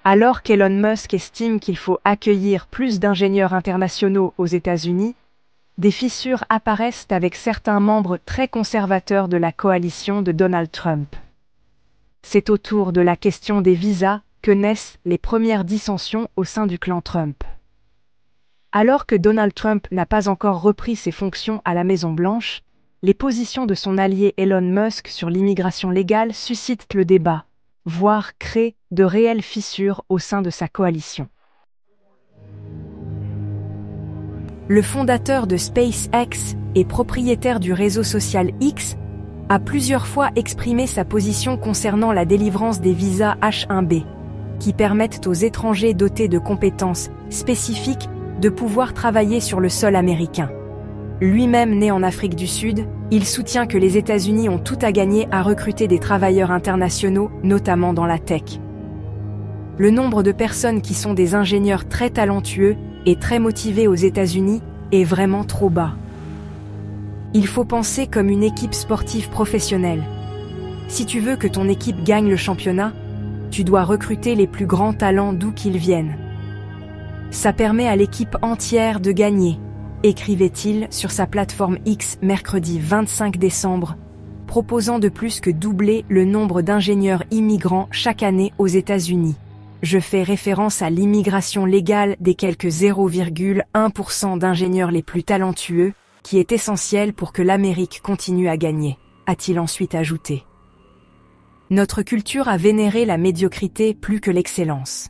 Alors qu'Elon Musk estime qu'il faut accueillir plus d'ingénieurs internationaux aux États-Unis, des fissures apparaissent avec certains membres très conservateurs de la coalition de Donald Trump. C'est autour de la question des visas que naissent les premières dissensions au sein du clan Trump. Alors que Donald Trump n'a pas encore repris ses fonctions à la Maison-Blanche, les positions de son allié Elon Musk sur l'immigration légale suscitent le débat, voire créent de réelles fissures au sein de sa coalition. Le fondateur de SpaceX et propriétaire du réseau social X a plusieurs fois exprimé sa position concernant la délivrance des visas H-1B, qui permettent aux étrangers dotés de compétences spécifiques de pouvoir travailler sur le sol américain. Lui-même né en Afrique du Sud, il soutient que les États-Unis ont tout à gagner à recruter des travailleurs internationaux, notamment dans la tech. Le nombre de personnes qui sont des ingénieurs très talentueux et très motivés aux États-Unis est vraiment trop bas. Il faut penser comme une équipe sportive professionnelle. Si tu veux que ton équipe gagne le championnat, tu dois recruter les plus grands talents d'où qu'ils viennent. Ça permet à l'équipe entière de gagner, écrivait-il sur sa plateforme X mercredi 25 décembre, proposant de plus que doubler le nombre d'ingénieurs immigrants chaque année aux États-Unis. Je fais référence à l'immigration légale des quelques 0,1% d'ingénieurs les plus talentueux, qui est essentielle pour que l'Amérique continue à gagner, a-t-il ensuite ajouté. Notre culture a vénéré la médiocrité plus que l'excellence.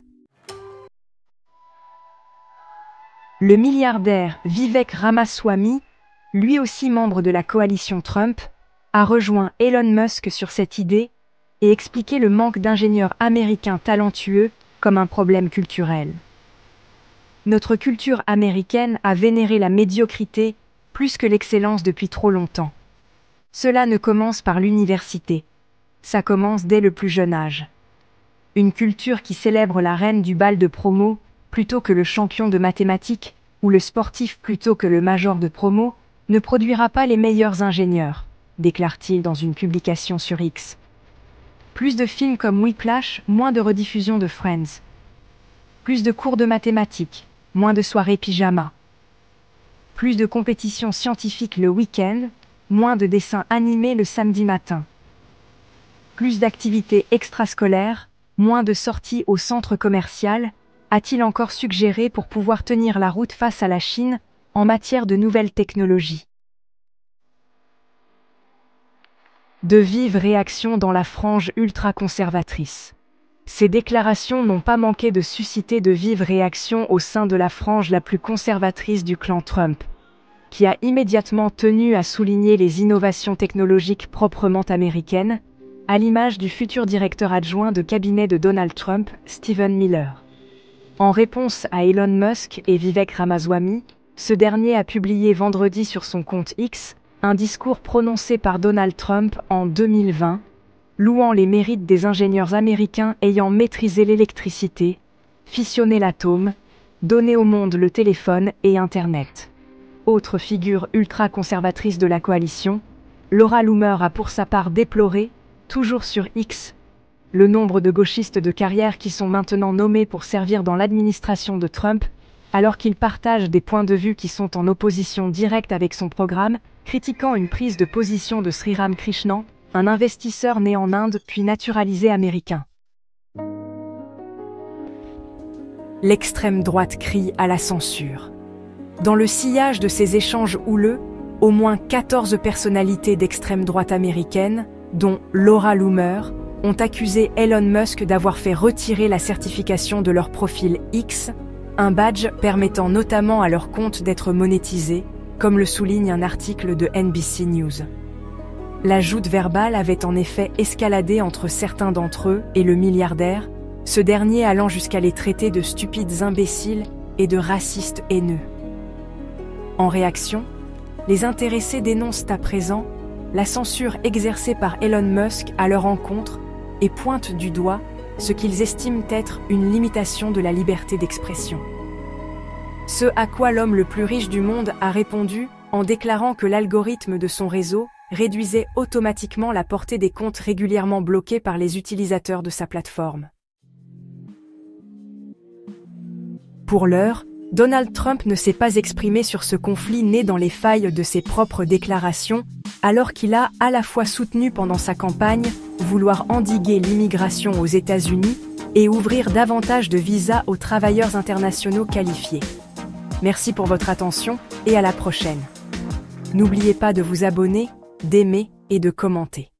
Le milliardaire Vivek Ramaswamy, lui aussi membre de la coalition Trump, a rejoint Elon Musk sur cette idée et expliqué le manque d'ingénieurs américains talentueux comme un problème culturel. Notre culture américaine a vénéré la médiocrité plus que l'excellence depuis trop longtemps. Cela ne commence par l'université, ça commence dès le plus jeune âge. Une culture qui célèbre la reine du bal de promo plutôt que le champion de mathématiques, ou le sportif plutôt que le major de promo, ne produira pas les meilleurs ingénieurs, déclare-t-il dans une publication sur X. Plus de films comme Whiplash, moins de rediffusions de Friends. Plus de cours de mathématiques, moins de soirées pyjama. Plus de compétitions scientifiques le week-end, moins de dessins animés le samedi matin. Plus d'activités extrascolaires, moins de sorties au centre commercial, a-t-il encore suggéré pour pouvoir tenir la route face à la Chine en matière de nouvelles technologies. De vives réactions dans la frange ultra-conservatrice. Ces déclarations n'ont pas manqué de susciter de vives réactions au sein de la frange la plus conservatrice du clan Trump, qui a immédiatement tenu à souligner les innovations technologiques proprement américaines, à l'image du futur directeur adjoint de cabinet de Donald Trump, Stephen Miller. En réponse à Elon Musk et Vivek Ramaswamy, ce dernier a publié vendredi sur son compte X un discours prononcé par Donald Trump en 2020, louant les mérites des ingénieurs américains ayant maîtrisé l'électricité, fissionné l'atome, donné au monde le téléphone et Internet. Autre figure ultra-conservatrice de la coalition, Laura Loomer a pour sa part déploré, toujours sur X, le nombre de gauchistes de carrière qui sont maintenant nommés pour servir dans l'administration de Trump, alors qu'ils partagent des points de vue qui sont en opposition directe avec son programme, critiquant une prise de position de Sriram Krishnan, un investisseur né en Inde puis naturalisé américain. L'extrême droite crie à la censure. Dans le sillage de ces échanges houleux, au moins 14 personnalités d'extrême droite américaine, dont Laura Loomer, ont accusé Elon Musk d'avoir fait retirer la certification de leur profil X, un badge permettant notamment à leur compte d'être monétisé, comme le souligne un article de NBC News. La joute verbale avait en effet escaladé entre certains d'entre eux et le milliardaire, ce dernier allant jusqu'à les traiter de stupides imbéciles et de racistes haineux. En réaction, les intéressés dénoncent à présent la censure exercée par Elon Musk à leur encontre et pointent du doigt ce qu'ils estiment être une limitation de la liberté d'expression. Ce à quoi l'homme le plus riche du monde a répondu en déclarant que l'algorithme de son réseau réduisait automatiquement la portée des comptes régulièrement bloqués par les utilisateurs de sa plateforme. Pour l'heure, Donald Trump ne s'est pas exprimé sur ce conflit né dans les failles de ses propres déclarations, alors qu'il a à la fois soutenu pendant sa campagne vouloir endiguer l'immigration aux États-Unis et ouvrir davantage de visas aux travailleurs internationaux qualifiés. Merci pour votre attention et à la prochaine. N'oubliez pas de vous abonner, d'aimer et de commenter.